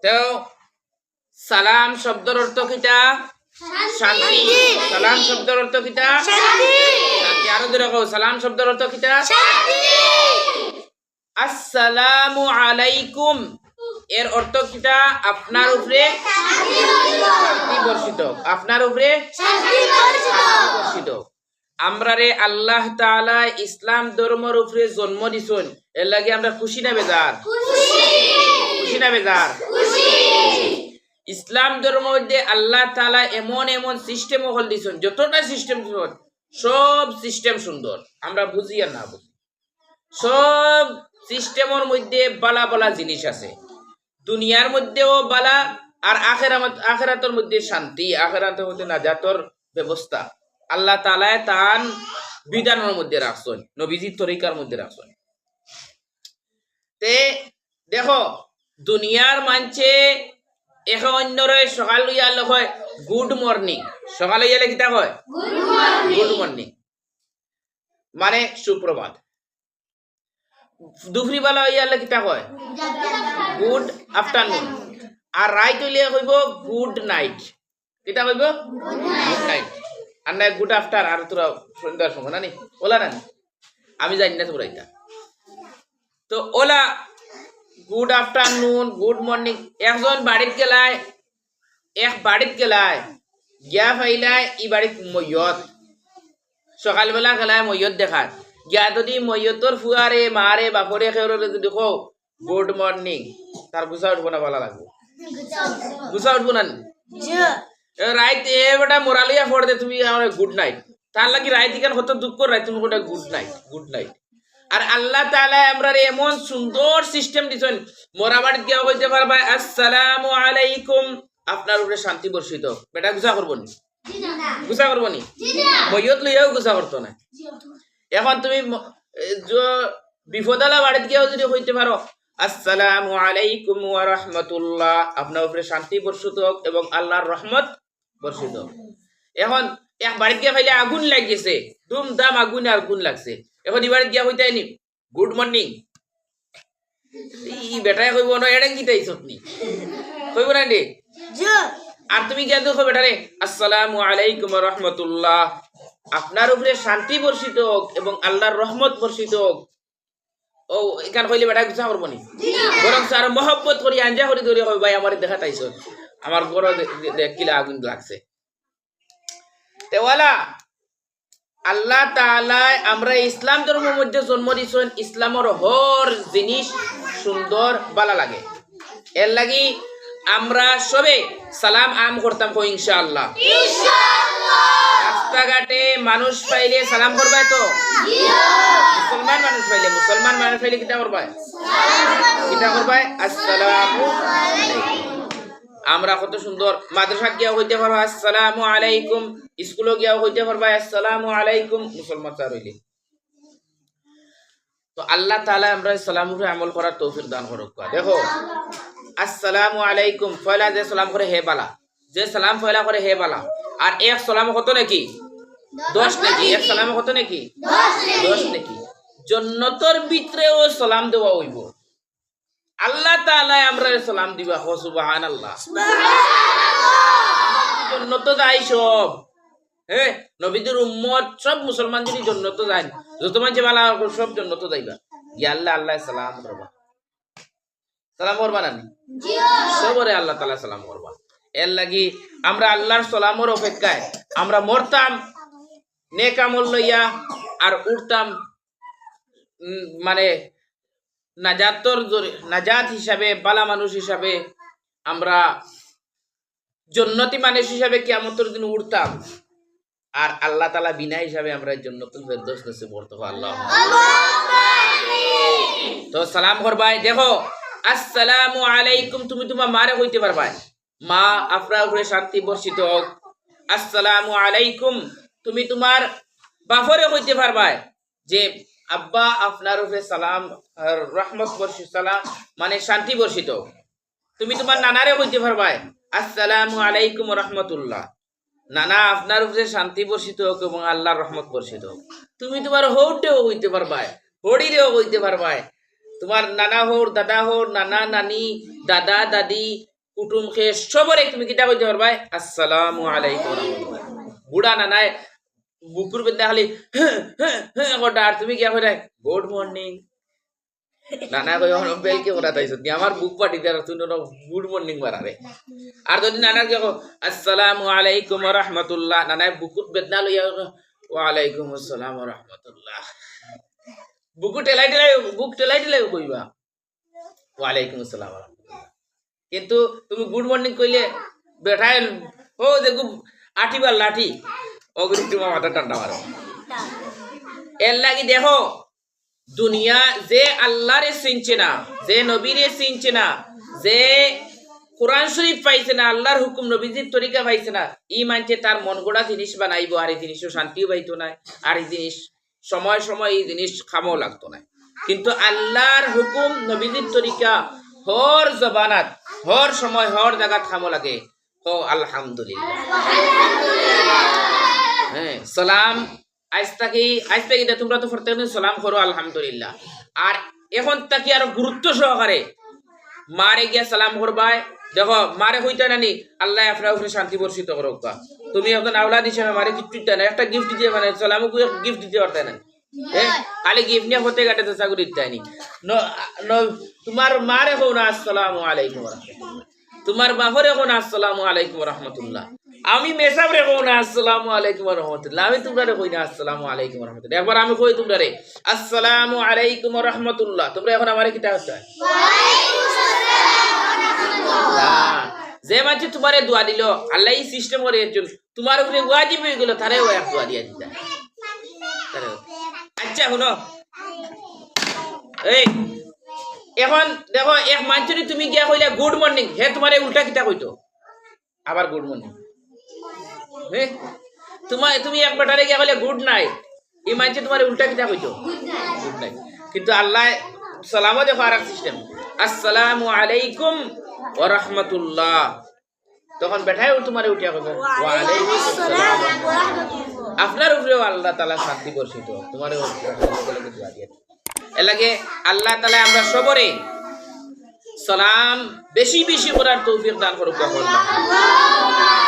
তো সালাম শব্দের অর্থ কিটা? শান্তি। সালাম শব্দের অর্থ কিটা? শান্তি। আরো ধরে কও, সালাম শব্দের অর্থ কিটা? শান্তি। আসসালামু আলাইকুম এর অর্থ কিটা? আপনার উপরে শান্তি বর্ষিত। আপনার উপরে শান্তি বর্ষিত। আমরা রে আল্লাহ তাআলা ইসলাম ধর্মের উপরে জন্ম দিছেন, এর লাগে আমরা খুশি না বেজার? খুশি না বেজার? ইসলাম ধর্মের মধ্যে আল্লাহ তাআলা এমন এমন সিস্টেম হল দিছেন, যতটা সিস্টেম দিছেন সব সিস্টেম সুন্দর। আমরা বুঝি আর না বুঝি, সব সিস্টেমের মধ্যে বালা বালা জিনিস আছে। দুনিয়ার মধ্যেও বালা, আর আখিরাতের মধ্যে শান্তি, আখিরাতের মধ্যে নাজাতর ব্যবস্থা আল্লাহ তাআলা তার বিধানের মধ্যে রাখছেন, নবীজির তরিকার মধ্যে রাখছেন। তে দেখো দুনিয়ার মানছে এখন অন্যরে সকাল হইয়া হয় গুড মর্নিং, সকাল হইয়ালে কিতা হয় গুড মর্নিং মানে সুপ্রভাত। দুপুরিবেলা হইয়ালে কিতা হয় গুড আফটারনুন। আর রাইত হইলে কইব গুড নাইট। কিতা কইব গুড নাইট। আর নাই গুড আফটার। আর তোরা সন্ধ্যার সময় নানি ওলা নানি, আমি জানি না তোমরা এটা। তো OLA good afternoon good morning. একজন বাড়িত গেলায়, এক বাড়িত গেলায় গিয়া ফাইলায় ই বাড়িত মৈয়ত। সকালবেলা গেলায় মৈয়ত দেখায়, গিয়া যদি মৈয়তর ফুয়ারে মারে বাপরে খেয়ে যদি কও গুড মর্নিং, তার গুছা উঠবো না, ভালো লাগবো? গুছা উঠবো না? রাইত এবারটা মোরালিয়া ফোড় দে তুমি গুড নাইট, তার লাগি রাইত কেন কত দুঃখ রাইত তুমি কোটা গুড নাইট গুড নাইট। আর আল্লাহ তাআলা আমরা এমন সুন্দর সিস্টেম দিছেন, মোরা বাড়িতে গিয়া কইতে পারবা আসসালামু আলাইকুম, আপনার উপরে শান্তি বর্ষিত। বেটা গুছা করবো নি? গুছা করবো নি? মৈয়ত লইয়াও গুছা করতো না। এখন তুমি বিপদালা বাড়িতে গিয়েও যদি হইতে পারো আসসালামু আলাইকুম ওয়া রাহমাতুল্লাহ, আপনার উপরে শান্তি বর্ষিত এবং আল্লাহর রহমত বর্ষিত। এখন এক বাড়িতে গিয়ে খাইলে আগুন লাগিয়েছে, ধুমধাম আগুন আগুন লাগছে, এখন এই বাড়িতে গিয়া হইতে আইনি গুড মর্নিং, ই বেটায় কইব না এডেন গিতাইছ আপনি, কইব না রে? আর তুমি গিয়া দেখো বেটারে আসসালামু আলাইকুম ওয়া রাহমাতুল্লাহ, আপনার উপরে শান্তি বর্ষিত এবং আল্লাহর রহমত বর্ষিত। ও এখান কইলে বেটা গুছা করবো নি? বরং আর মহব্বত করি আঞ্জা করি ধরে কই ভাই আমার দেখা তাইছ, আমার বড় কিলা আগুন লাগছে। তেওয়ালা আল্লাহ তাআলা আমরা ইসলাম ধর্মের মধ্যে জন্ম দিছেন, ইসলামের হর জিনিস সুন্দর ভালো লাগে। এর লাগি আমরা সবে সালাম আম করতাম কই ইনশাআল্লাহ। রাস্তাঘাটে মানুষ পাইলে সালাম করবাই তো? মুসলমান মানুষ পাইলে কিতা করবাই? কিতা করবাই? আসসালামু আলাইকুম। আমরা কত সুন্দর মাদ্রাসা গিয়া হইতে পারবো আসসালামু আলাইকুম, স্কুলে গিয়া হইতে পারবো আসসালামু আলাইকুম, মুসলমান চার হইলে। তো আল্লাহ তাআলা আমরা সালামের উপরে আমল করার তৌফিক দান করুক। দেখো আসসালামু আলাইকুম পয়লা যে সালাম করে হে বালা, যে সালাম পয়লা করে হে বালা। আর এক সালাম কত নাকি? 10 নাকি? এক সালাম কত নাকি? 10 নাকি। জান্নাতের ভিতরেও সালাম দেওয়া হইব। আল্লাহ তাআলা আমরা সালাম দিবা, সুবহানাল্লাহ। জান্নাত যায় সব, হ্যাঁ নবীদের উম্মত সব মুসলমান যদি জান্নাত যায়, যত মানুষ ভালো সব জান্নাত যাইবা। ইয়া আল্লাহ আল্লাহ সালাম করবা, সালাম করবা না? সবরে আল্লাহ তাআলা সালাম করবা। এর লাগি আমরা আল্লাহর সালামের অপেক্ষায় আমরা মরতাম নেক আমল লইয়া, আর উঠতাম মানে নাজাত হিসাবে, বালা মানুষ হিসাবে, আমরা জান্নাতি মানুষ হিসাবে কিয়ামতের দিন উঠতাম। আর আল্লাহ তাআলা বিনা হিসাবে আমরা জান্নাতুল ফেরদৌস নসিব করতে হবে। আল্লাহ তো সালাম করবাই। দেখো আসসালামু আলাইকুম তুমি তোমার মারে কইতে পারবা, মা আপনার উপরে শান্তি বর্ষিত হোক। আসসালামু আলাইকুম তুমি তোমার বাপরে কইতে পারবা যে আব্বা আপনার উপরে সালাম রহমত বর্ষিত, সালাম মানে শান্তি বর্ষিত। তুমি তোমার নানারে কইতে পারবা আসসালামু আলাইকুম ওয়া রাহমাতুল্লাহ, নানা আপনার উপরে শান্তি বর্ষিত হোক এবং আল্লাহর রহমত বর্ষিত হোক। তুমি তোমার হৌটেও কইতে পারবা, হরিরেও কইতে পারবা, তোমার নানা হোর, দাদা হোর, নানা নানি, দাদা দাদি কুটুম খে সবরে তুমি কিটা কইতে পারবা আসসালামু আলাইকুম বুড়া নানায় বুকুর বেদনা খালি কটা আর তুমি গিয়া কইরা গুড মর্নিং নানা কই বেলকে করা তাইছ আমার বুক পাটি দেয়ার তুমি গুড মর্নিং মারারে আর যদি নানার গিয়া আসসালামু আলাইকুম ওয়া রাহমাতুল্লাহ নানায় বুকুর বেদনা লইয়া ওয়া আলাইকুম আসসালাম ওয়া রাহমাতুল্লাহ বুক টেলাই টেলাই কইবা ওয়া আলাইকুম আসসালাম ওয়া রাহমাতুল্লাহ কিন্তু তুমি গুড মর্নিং কইলে বেঠায় ও দেখো আঠিবার লাঠি অগ্রি তোমার মাথা ঠান্ডা মারো এর লাগি দেখো দুনিয়া যে আল্লাহরে চিনছে না যে নবীরে চিনছে না যে কোরআন শরীফ পাইছে না আল্লাহর হুকুম নবীজির তরিকা পাইছে না ই মানছে তার মন গড়া জিনিস বানাইবো আর এই জিনিসও শান্তিও পাইতো না আর এই জিনিস সময় সময় এই জিনিস খামও লাগতো না কিন্তু আল্লাহর হুকুম নবীজির তরিকা হর জবানাত হর সময় হর জায়গা খামো লাগে ও আলহামদুলিল্লাহ হ্যাঁ সালাম আজ থেকে তোমরা তো প্রত্যেকদিন সালাম করো আলহামদুলিল্লাহ আর এখন তাকি আরো গুরুত্ব সহকারে মারে গিয়া সালাম করবাই দেখো মারে হইতা নানি আল্লাহ আপনার উপরে শান্তি বর্ষিত করুক তুমি এখন আওলাদ হিসেবে মারে কিচ্ছু দিতে না একটা গিফট দিয়ে মানে সালামও গিফট দিতে পারতে না খালি গিফট নিয়ে হতে গাটে তো চাকরি দিতে তোমার মারে হো না আসসালামু আলাইকুম রাহমাতুল্লাহ তোমার বাপরে হো না আসসালামু আলাইকুম রাহমাতুল্লাহ আমি মেসাব রে কই না আসসালামু আলাইকুম ওয়া রাহমাতুল্লাহ আমি তোমরা কই না আসসালামু আলাইকুম ওয়া রাহমাতুল্লাহ একবার আমি কই তোমরা রে আসসালামু আলাইকুম ওয়া রাহমাতুল্লাহ তোমরা এখন আমারে কিটা হচ্ছে ওয়া আলাইকুম আসসালাম ওয়া রাহমাতুল্লাহ যে মাঝে তোমারে দোয়া দিল আল্লাহ এই সিস্টেম করে একজন তোমার উপরে ওয়াজিব হয়ে গেল তারে ওয়া দোয়া দিয়া দিতা আচ্ছা শুনো এই এখন দেখো এক মানছনি তুমি গিয়া কইলা গুড মর্নিং হে তোমারে উল্টা কিটা কইতো আবার গুড মর্নিং তুমি এক বেটারে গিয়া কইলে গুড নাইট এই মানছে তোমার উল্টা কিটা কইতো গুড নাইট কিন্তু আল্লাহ সালামও দেখো আর সিস্টেম আসসালামু আলাইকুম ওয়া রাহমাতুল্লাহ তখন বেটায় তোমারে উঠিয়া কইবে ওয়া আলাইকুম আসসালাম ওয়া রাহমাতুল্লাহ আপনার উপরে আল্লাহ তাআলা শান্তি বর্ষিত তোমারে দোয়া দিয়ে এর লাগে আল্লাহ তাআলা আমরা সবরে সালাম বেশি বেশি করার তৌফিক দান করুক আল্লাহ